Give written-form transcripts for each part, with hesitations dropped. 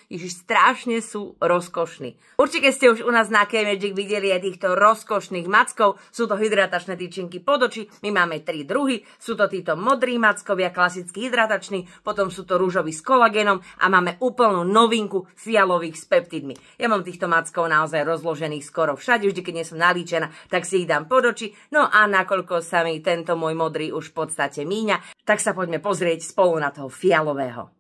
Ježiš, strašne sú rozkošní. Určite ste už u nás na K-Magic videli aj týchto rozkošných mackov. Sú to hydratačné tyčinky pod oči. My máme 3 druhy. Sú to títo modrí mackovia, klasický hydratačný, potom sú to rúžoví s kolagénom a máme úplnú novinku fialových s peptidmi. Ja mám týchto mackov naozaj rozložených skoro všade. Vždy, keď nie som nalíčená, tak si ich dám pod oči. No a nakoľko sa mi tento môj modrý už v podstate míňa, tak sa poďme pozrieť spolu na toho fialového.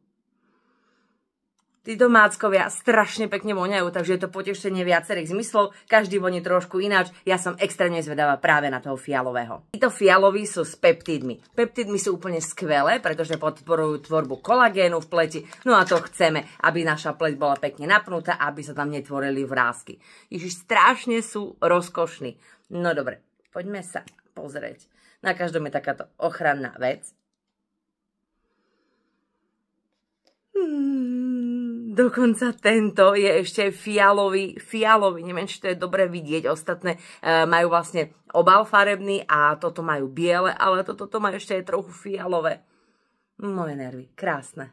Títo máckovia strašne pekne voňajú, takže je to potešenie viacerých zmyslov. Každý voní trošku ináč. Ja som extrémne zvedavá práve na toho fialového. Títo fialoví sú s peptidmi. Peptidmi sú úplne skvelé, pretože podporujú tvorbu kolagénu v pleti. No a to chceme, aby naša pleť bola pekne napnutá, aby sa tam netvorili vrásky. Ježiš, strašne sú rozkošní. No dobre, poďme sa pozrieť. Na každom je takáto ochranná vec. Dokonca tento je ešte fialový, neviem, či to je dobre vidieť, ostatné majú vlastne obal farebný a toto majú biele, ale toto má ešte aj trochu fialové. Moje nervy, krásne.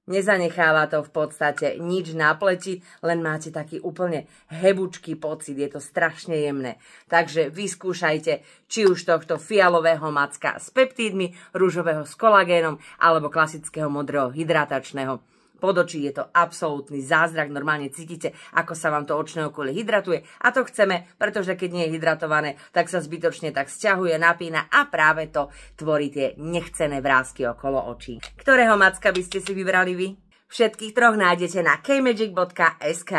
Nezanecháva to v podstate nič na pleti, len máte taký úplne hebučký pocit, je to strašne jemné. Takže vyskúšajte či už tohto fialového macka s peptídmi, rúžového s kolagénom alebo klasického modrého hydratačného. Pod očí je to absolútny zázrak, normálne cítite, ako sa vám to očné okolie hydratuje a to chceme, pretože keď nie je hydratované, tak sa zbytočne tak sťahuje, napína a práve to tvorí tie nechcené vrásky okolo očí. Ktorého macka by ste si vybrali vy? Všetkých troch nájdete na kmagic.sk.